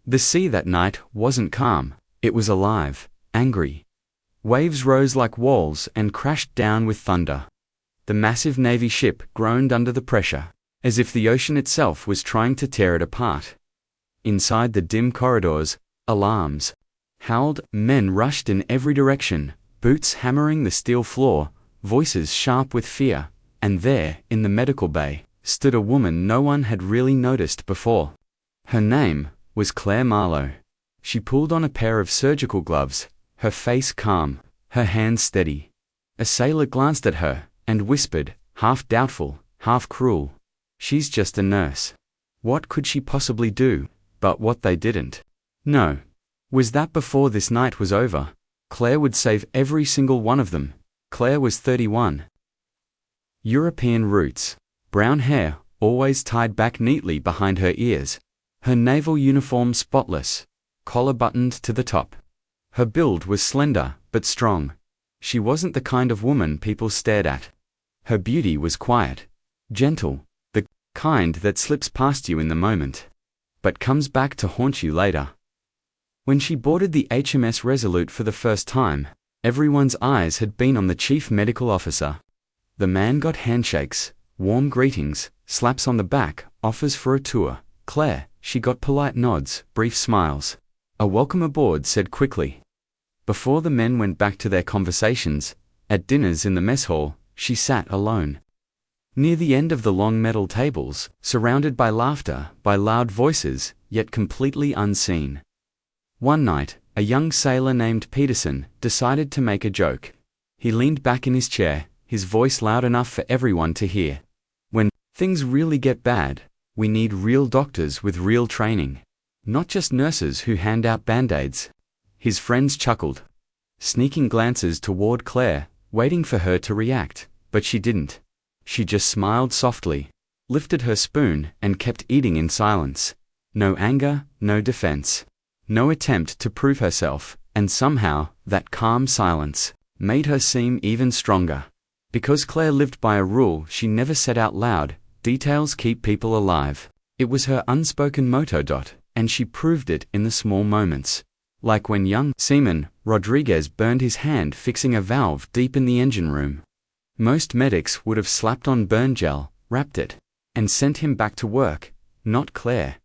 The sea that night wasn't calm, it was alive, angry. Waves rose like walls and crashed down with thunder. The massive Navy ship groaned under the pressure, as if the ocean itself was trying to tear it apart. Inside the dim corridors, alarms howled, men rushed in every direction, boots hammering the steel floor, voices sharp with fear, and there, in the medical bay, stood a woman no one had really noticed before. Her name was Claire Marlowe. She pulled on a pair of surgical gloves, her face calm, her hands steady. A sailor glanced at her and whispered, half doubtful, half cruel, "She's just a nurse." What could she possibly do, but what they didn't know was that before this night was over, Claire would save every single one of them. Claire was 31. European roots, brown hair, always tied back neatly behind her ears. Her naval uniform spotless, collar buttoned to the top. Her build was slender, but strong. She wasn't the kind of woman people stared at. Her beauty was quiet, gentle, the kind that slips past you in the moment, but comes back to haunt you later. When she boarded the HMS Resolute for the first time, everyone's eyes had been on the chief medical officer. The man got handshakes, warm greetings, slaps on the back, offers for a tour. Claire, she got polite nods, brief smiles. A welcome aboard said quickly. Before the men went back to their conversations, at dinners in the mess hall, she sat alone. Near the end of the long metal tables, surrounded by laughter, by loud voices, yet completely unseen. One night, a young sailor named Peterson decided to make a joke. He leaned back in his chair, his voice loud enough for everyone to hear. "When things really get bad, we need real doctors with real training. Not just nurses who hand out band-aids." His friends chuckled, sneaking glances toward Claire, waiting for her to react, but she didn't. She just smiled softly, lifted her spoon, and kept eating in silence. No anger, no defense, no attempt to prove herself, and somehow, that calm silence made her seem even stronger. Because Claire lived by a rule she never said out loud: details keep people alive. It was her unspoken motto. And she proved it in the small moments. Like when young seaman Rodriguez burned his hand fixing a valve deep in the engine room. Most medics would have slapped on burn gel, wrapped it, and sent him back to work. Not Claire.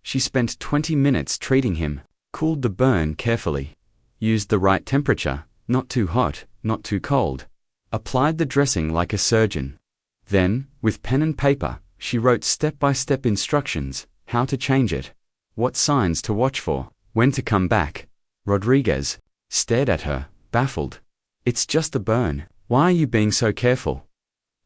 She spent 20 minutes treating him, cooled the burn carefully, used the right temperature, not too hot, not too cold, applied the dressing like a surgeon. Then, with pen and paper, she wrote step-by-step instructions, how to change it, what signs to watch for, when to come back. Rodriguez stared at her, baffled. "It's just a burn. Why are you being so careful?"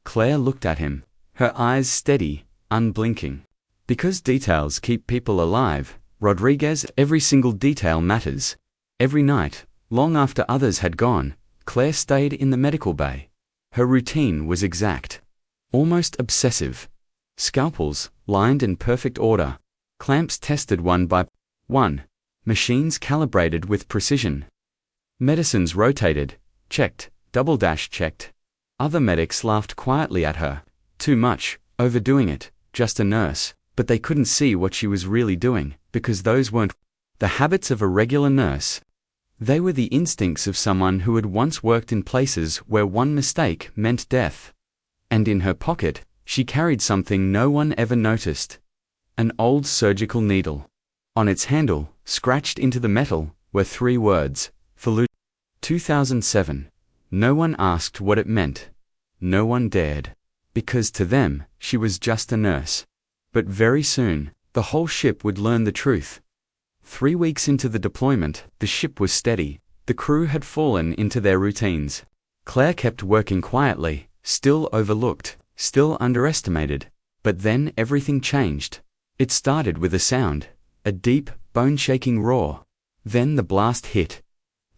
Claire looked at him, her eyes steady, unblinking. Because details keep people alive, Rodriguez, every single detail matters. Every night, long after others had gone, Claire stayed in the medical bay. Her routine was exact, almost obsessive. Scalpels, lined in perfect order. Clamps tested one by one. Machines calibrated with precision. Medicines rotated, checked, double-checked. Other medics laughed quietly at her. Too much, overdoing it, just a nurse. But they couldn't see what she was really doing, because those weren't the habits of a regular nurse. They were the instincts of someone who had once worked in places where one mistake meant death. And in her pocket, she carried something no one ever noticed. An old surgical needle. On its handle, scratched into the metal, were 3 words: Resolute. 2007. No one asked what it meant. No one dared. Because to them, she was just a nurse. But very soon, the whole ship would learn the truth. 3 weeks into the deployment, the ship was steady. The crew had fallen into their routines. Claire kept working quietly, still overlooked, still underestimated. But then everything changed. It started with a sound, a deep, bone-shaking roar. Then the blast hit.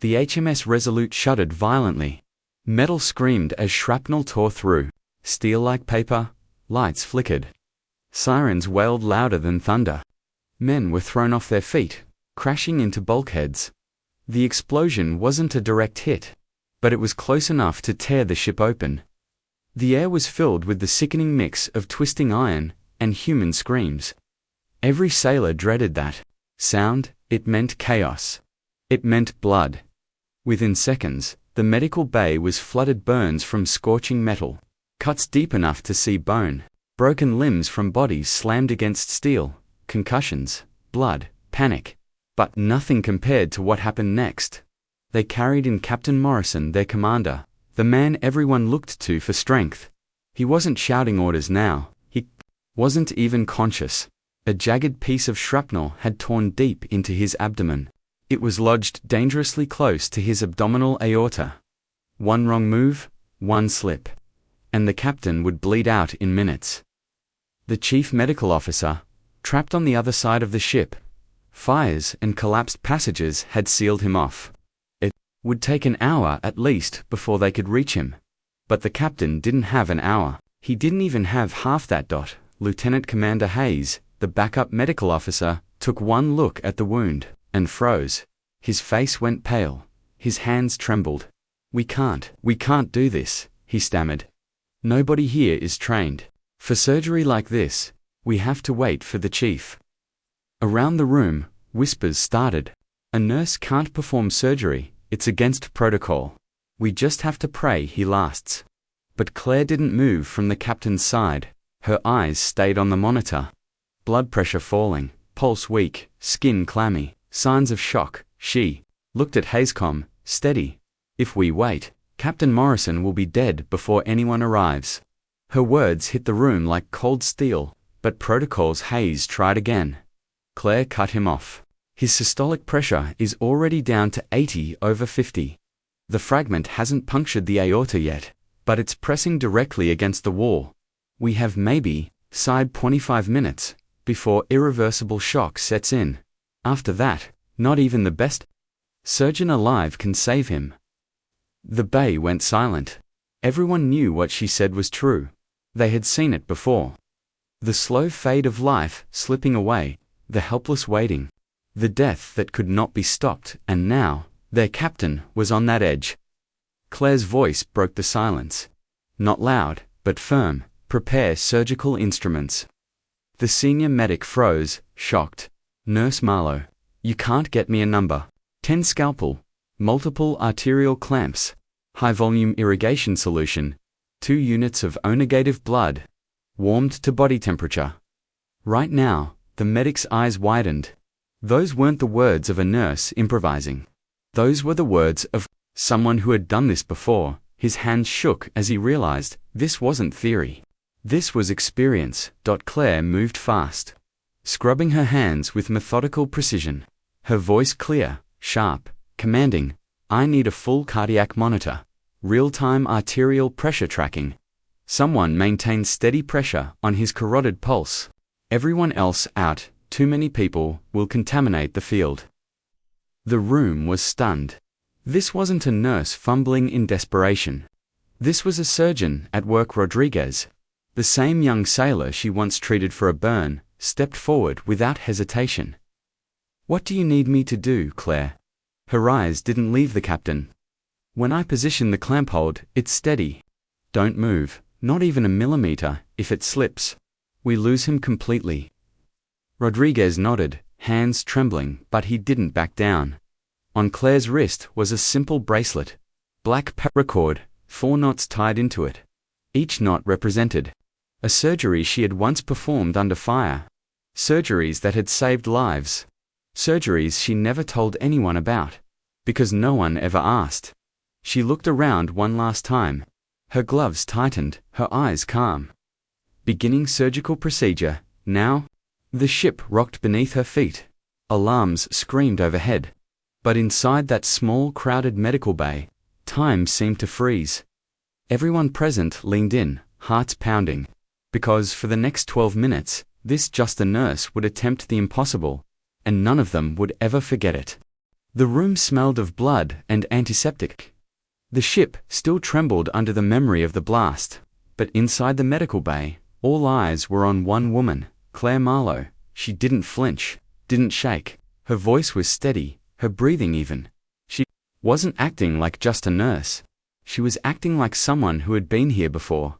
The HMS Resolute shuddered violently. Metal screamed as shrapnel tore through. Steel like paper, lights flickered. Sirens wailed louder than thunder. Men were thrown off their feet, crashing into bulkheads. The explosion wasn't a direct hit, but it was close enough to tear the ship open. The air was filled with the sickening mix of twisting iron and human screams. Every sailor dreaded that Sound, it meant chaos. It meant blood. Within seconds, the medical bay was flooded burns from scorching metal, cuts deep enough to see bone, broken limbs from bodies slammed against steel, concussions, blood, panic. But nothing compared to what happened next. They carried in Captain Morrison, their commander, the man everyone looked to for strength. He wasn't shouting orders now. He wasn't even conscious. A jagged piece of shrapnel had torn deep into his abdomen. It was lodged dangerously close to his abdominal aorta. One wrong move, one slip, and the captain would bleed out in minutes. The chief medical officer, trapped on the other side of the ship, fires and collapsed passages had sealed him off. It would take an hour at least before they could reach him. But the captain didn't have an hour. He didn't even have half that. Lieutenant Commander Hayes, the backup medical officer, took one look at the wound and froze. His face went pale. His hands trembled. We can't do this," he stammered. "Nobody here is trained. For surgery like this, we have to wait for the chief." Around the room, whispers started. "A nurse can't perform surgery, it's against protocol. We just have to pray he lasts." But Claire didn't move from the captain's side. Her eyes stayed on the monitor. Blood pressure falling, pulse weak, skin clammy, signs of shock. She looked at Hayscom, steady. "If we wait, Captain Morrison will be dead before anyone arrives." Her words hit the room like cold steel, but protocol's Hayes tried again. Claire cut him off. "His systolic pressure is already down to 80/50. The fragment hasn't punctured the aorta yet, but it's pressing directly against the wall. We have maybe, sighed 25 minutes, before irreversible shock sets in. After that, not even the best surgeon alive can save him." The bay went silent. Everyone knew what she said was true. They had seen it before. The slow fade of life slipping away, the helpless waiting, the death that could not be stopped, and now, their captain was on that edge. Claire's voice broke the silence. Not loud, but firm. "Prepare surgical instruments." The senior medic froze, shocked. "Nurse Marlowe, you can't get me a number. 10 scalpel, multiple arterial clamps, high-volume irrigation solution, 2 units of O-negative blood, warmed to body temperature." Right now, the medic's eyes widened. Those weren't the words of a nurse improvising. Those were the words of someone who had done this before. His hands shook as he realized this wasn't theory. This was experience. Claire moved fast, scrubbing her hands with methodical precision. Her voice clear, sharp, commanding. "I need a full cardiac monitor. Real-time arterial pressure tracking. Someone maintain steady pressure on his carotid pulse. Everyone else out. Too many people will contaminate the field." The room was stunned. This wasn't a nurse fumbling in desperation. This was a surgeon at work. Rodriguez, the same young sailor she once treated for a burn, stepped forward without hesitation. "What do you need me to do, Claire?" Her eyes didn't leave the captain. "When I position the clamp hold, it's steady. Don't move, not even a millimeter. If it slips, we lose him completely." Rodriguez nodded, hands trembling, but he didn't back down. On Claire's wrist was a simple bracelet. Black paracord, 4 knots tied into it. Each knot represented a surgery she had once performed under fire. Surgeries that had saved lives. Surgeries she never told anyone about, because no one ever asked. She looked around one last time. Her gloves tightened, her eyes calm. Beginning surgical procedure, now. The ship rocked beneath her feet. Alarms screamed overhead. But inside that small, crowded medical bay, time seemed to freeze. Everyone present leaned in, hearts pounding. Because for the next 12 minutes, this just a nurse would attempt the impossible, and none of them would ever forget it. The room smelled of blood and antiseptic. The ship still trembled under the memory of the blast, but inside the medical bay, all eyes were on one woman, Claire Marlowe. She didn't flinch, didn't shake. Her voice was steady, her breathing even. She wasn't acting like just a nurse. She was acting like someone who had been here before.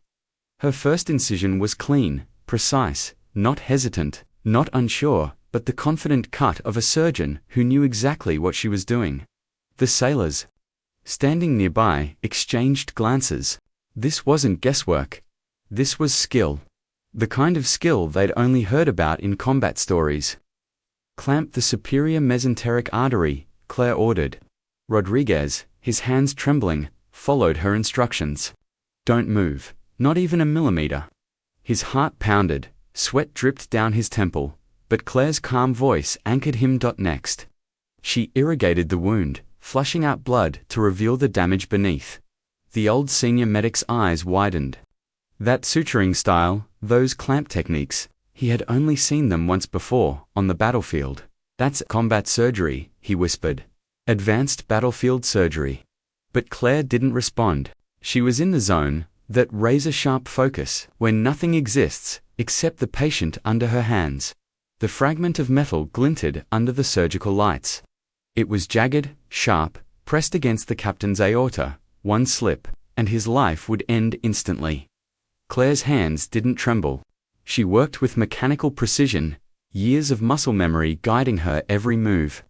Her first incision was clean, precise, not hesitant, not unsure, but the confident cut of a surgeon who knew exactly what she was doing. The sailors, standing nearby, exchanged glances. This wasn't guesswork. This was skill. The kind of skill they'd only heard about in combat stories. "Clamp the superior mesenteric artery," Claire ordered. Rodriguez, his hands trembling, followed her instructions. "Don't move, not even a millimeter." His heart pounded, sweat dripped down his temple, but Claire's calm voice anchored him. Next. She irrigated the wound, flushing out blood to reveal the damage beneath. The old senior medic's eyes widened. That suturing style, those clamp techniques, he had only seen them once before, on the battlefield. "That's combat surgery," he whispered. "Advanced battlefield surgery." But Claire didn't respond. She was in the zone, that razor-sharp focus, where nothing exists, except the patient under her hands. The fragment of metal glinted under the surgical lights. It was jagged, sharp, pressed against the captain's aorta. One slip, and his life would end instantly. Claire's hands didn't tremble. She worked with mechanical precision, years of muscle memory guiding her every move.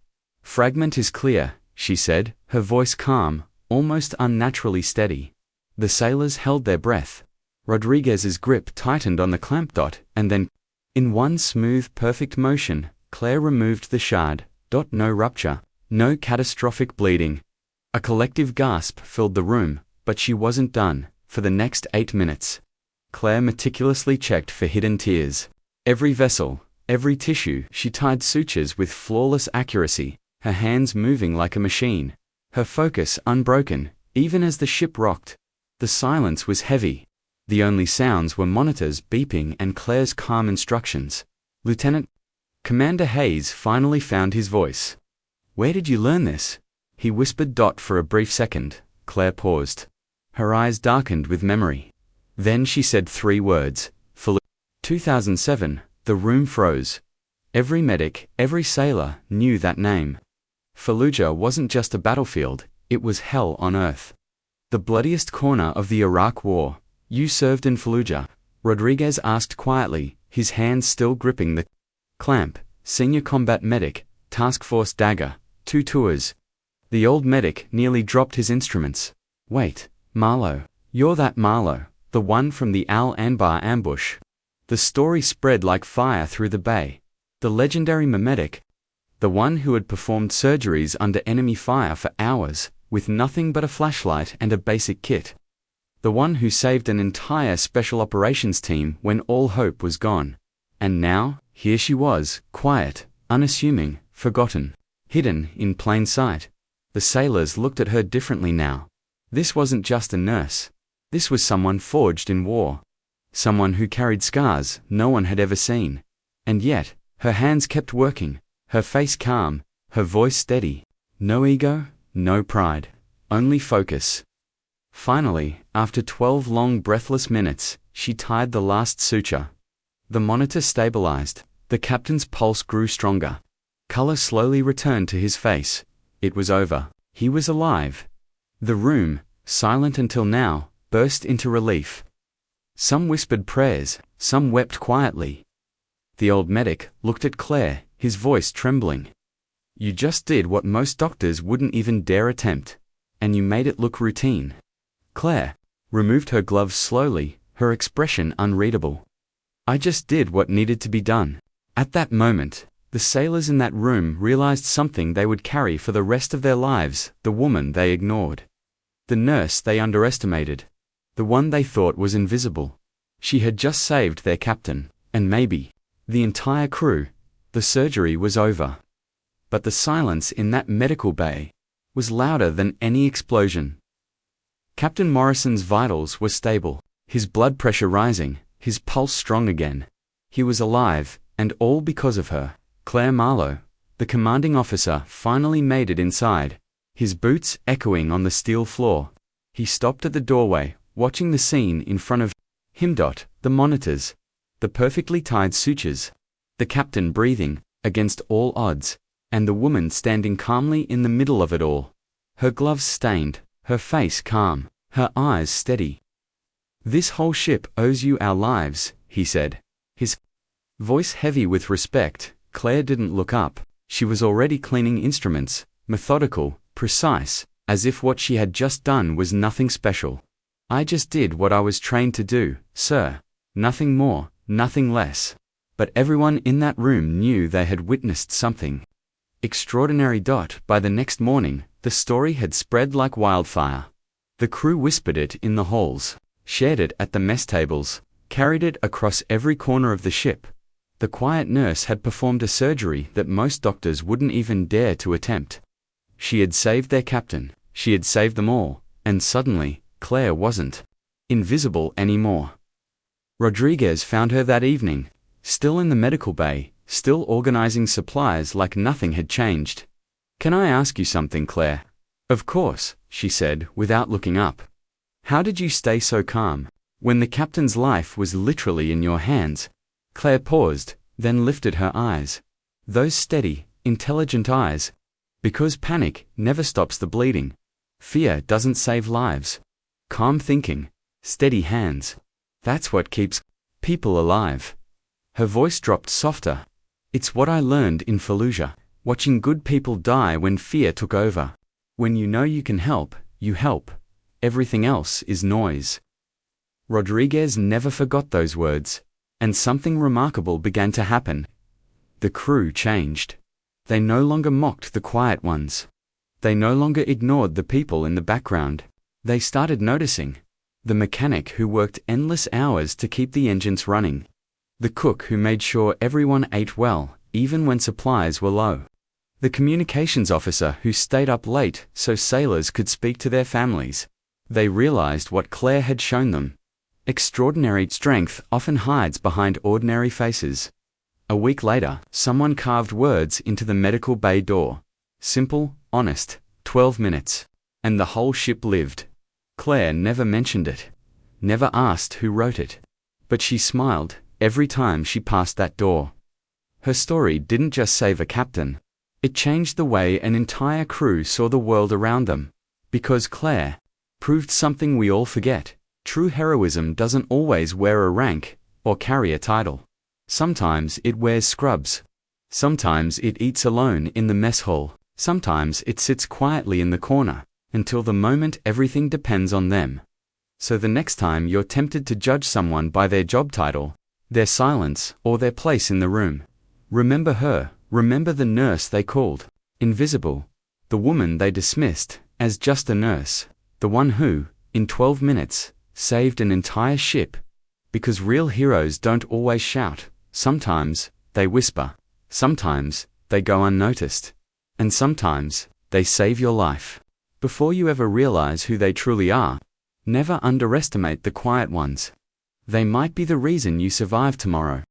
"Fragment is clear," she said, her voice calm, almost unnaturally steady. The sailors held their breath. Rodriguez's grip tightened on the clamp. And then, in one smooth, perfect motion, Claire removed the shard. No rupture, no catastrophic bleeding. A collective gasp filled the room, but she wasn't done. For the next 8 minutes, Claire meticulously checked for hidden tears. Every vessel, every tissue, she tied sutures with flawless accuracy, her hands moving like a machine, her focus unbroken, even as the ship rocked. The silence was heavy. The only sounds were monitors beeping and Claire's calm instructions. "Lieutenant." Commander Hayes finally found his voice. "Where did you learn this?" he whispered. For a brief second, Claire paused. Her eyes darkened with memory. Then she said 3 words. "Fallujah." 2007, the room froze. Every medic, every sailor, knew that name. Fallujah wasn't just a battlefield, it was hell on earth. The bloodiest corner of the Iraq War. "You served in Fallujah?" Rodriguez asked quietly, his hands still gripping the clamp. "Senior combat medic, task force dagger, 2 tours." The old medic nearly dropped his instruments. "Wait, Marlowe. You're that Marlowe, the one from the Al Anbar ambush." The story spread like fire through the bay. The legendary medic, the one who had performed surgeries under enemy fire for hours, with nothing but a flashlight and a basic kit. The one who saved an entire special operations team when all hope was gone. And now, here she was, quiet, unassuming, forgotten, hidden in plain sight. The sailors looked at her differently now. This wasn't just a nurse. This was someone forged in war. Someone who carried scars no one had ever seen. And yet, her hands kept working, her face calm, her voice steady. No ego, no pride, only focus. Finally, after 12 long breathless minutes, she tied the last suture. The monitor stabilized. The captain's pulse grew stronger. Color slowly returned to his face. It was over. He was alive. The room, silent until now, burst into relief. Some whispered prayers, some wept quietly. The old medic looked at Claire, his voice trembling. "You just did what most doctors wouldn't even dare attempt. And you made it look routine." Claire removed her gloves slowly, her expression unreadable. "I just did what needed to be done." At that moment, the sailors in that room realized something they would carry for the rest of their lives. The woman they ignored. The nurse they underestimated. The one they thought was invisible. She had just saved their captain, and maybe the entire crew. The surgery was over. But the silence in that medical bay was louder than any explosion. Captain Morrison's vitals were stable, his blood pressure rising, his pulse strong again. He was alive, and all because of her. Claire Marlowe, the commanding officer, finally made it inside, his boots echoing on the steel floor. He stopped at the doorway, watching the scene in front of him. The monitors, the perfectly tied sutures, the captain breathing against all odds, and the woman standing calmly in the middle of it all. Her gloves stained, her face calm, her eyes steady. "This whole ship owes you our lives," he said, his voice heavy with respect. Claire didn't look up. She was already cleaning instruments, methodical, precise, as if what she had just done was nothing special. I just did what I was trained to do, sir. Nothing more, nothing less. But everyone in that room knew they had witnessed something extraordinary. By the next morning, the story had spread like wildfire. The crew whispered it in the halls, shared it at the mess tables, carried it across every corner of the ship. The quiet nurse had performed a surgery that most doctors wouldn't even dare to attempt. She had saved their captain, she had saved them all, and suddenly, Claire wasn't invisible anymore. Rodriguez found her that evening, still in the medical bay, still organizing supplies like nothing had changed. "Can I ask you something, Claire?" "Of course," she said, without looking up. "How did you stay so calm when the captain's life was literally in your hands?" Claire paused, then lifted her eyes. Those steady, intelligent eyes. Because panic never stops the bleeding. Fear doesn't save lives. Calm thinking, steady hands. That's what keeps people alive. Her voice dropped softer. "It's what I learned in Fallujah, watching good people die when fear took over. When you know you can help, you help. Everything else is noise." Rodriguez never forgot those words, and something remarkable began to happen. The crew changed. They no longer mocked the quiet ones. They no longer ignored the people in the background. They started noticing. The mechanic who worked endless hours to keep the engines running. The cook who made sure everyone ate well, even when supplies were low. The communications officer who stayed up late so sailors could speak to their families. They realized what Claire had shown them. Extraordinary strength often hides behind ordinary faces. A week later, someone carved words into the medical bay door. Simple, honest, 12 minutes. And the whole ship lived. Claire never mentioned it. Never asked who wrote it. But she smiled every time she passed that door. Her story didn't just save a captain. It changed the way an entire crew saw the world around them. Because Claire proved something we all forget. True heroism doesn't always wear a rank or carry a title. Sometimes it wears scrubs. Sometimes it eats alone in the mess hall. Sometimes it sits quietly in the corner until the moment everything depends on them. So the next time you're tempted to judge someone by their job title, their silence, or their place in the room, remember her. Remember the nurse they called invisible. The woman they dismissed as just a nurse. The one who, in 12 minutes, saved an entire ship. Because real heroes don't always shout. Sometimes they whisper. Sometimes they go unnoticed. And sometimes they save your life. Before you ever realize who they truly are, never underestimate the quiet ones. They might be the reason you survive tomorrow.